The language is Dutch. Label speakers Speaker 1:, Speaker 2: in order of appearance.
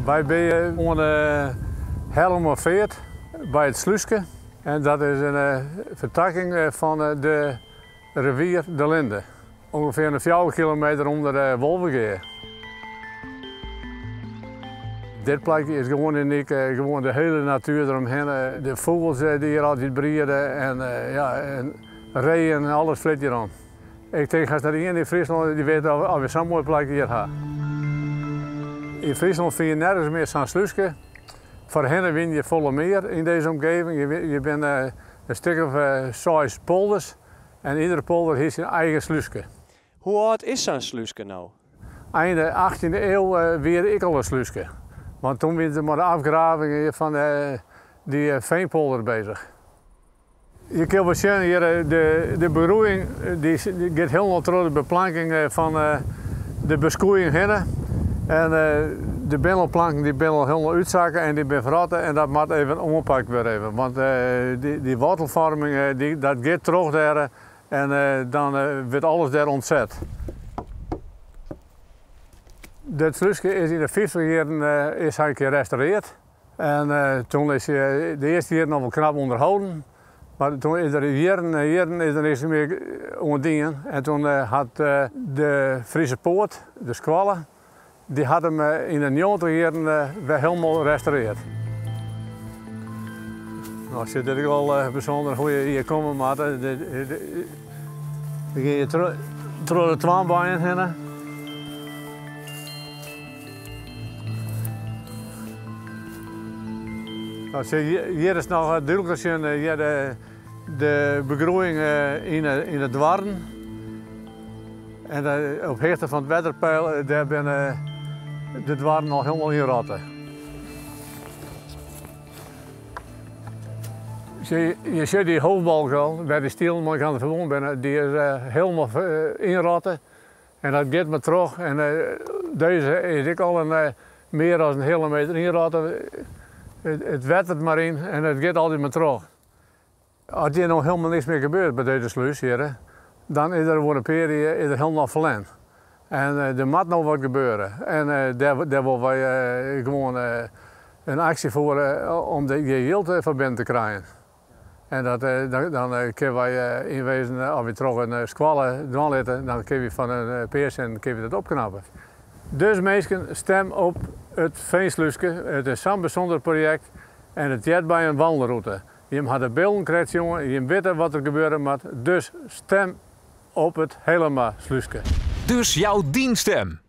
Speaker 1: Wij zijn aan de Helmerveert bij het Sluiske. En dat is een vertakking van de rivier de Linde. Ongeveer een 4 kilometer onder de Wolvengeer. Dit plekje is gewoon uniek, gewoon de hele natuur eromheen. De vogels die hier altijd breeden en reeën en alles vliegt hier aan. Ik denk als er iemand in Friesland die weet of we zo'n mooi plekje hier hebben. In Friesland vind je nergens meer zo'n sluiske. Voor hen win je volle meer in deze omgeving. Je bent een stuk of 6 polders en iedere polder heeft zijn eigen sluiske.
Speaker 2: Hoe oud is zo'n sluiske nou?
Speaker 1: Einde 18e eeuw weer ik al een sluiske. Want toen waren ze met de afgravingen van die veenpolder bezig. Je kunt wel zien hier de beroeiing die gaat helemaal door de beplanking van de beskoeiing heen. En de binnenplanken die binnen helemaal uitzakken en die ben verrotten en dat moet even ompakt weer even. Want die wortelvorming dat gaat terug daar en dan wordt alles daar ontzet. Dit sluiske is in de 50 jaren is hij gerestaureerd. En toen is hij de eerste jaren nog wel knap onderhouden. Maar toen is er jaren is er niks meer ondingen. En toen had de Friese Poort, de squalle, die had hem in de 90 jaren weer helemaal gerestaureerd. Nou, zit er wel bijzonder hoe je hier komt, maar dan ga je door de twaanbijen heen. Nou, hier is nog duidelijk te zien de begroeiing in het Dwarren. En op hoogte van het Wedderpeil daar ben de Dwarren al helemaal in rotten. Je ziet die hoofdbalk al, waar de stielman aan verwoond ben, die is helemaal inrotten. En dat gaat maar terug. En deze is ik al meer dan een hele meter inrotten. Het wettert maar in en het gaat altijd maar terug. Als er nog helemaal niks meer gebeurt bij deze sluis hier, dan is er voor een periode helemaal verlend. En er moet nog wat gebeuren. En daar willen wij gewoon een actie voor om de Jilteverband te krijgen. En dan kunnen wij inwezen, als we terug een squalle doorletten, dan kunnen we van een peers en kunnen we dat opknappen. Dus mensen, stem op het Veensluiske. Het is zo'n bijzonder project en het jet bij een wandelroute. Je hebt de beelden krijgt, jongen, je weet wat er gebeuren moet. Dus stem op het helemaal Sluiske.
Speaker 3: Dus jouw dienststem.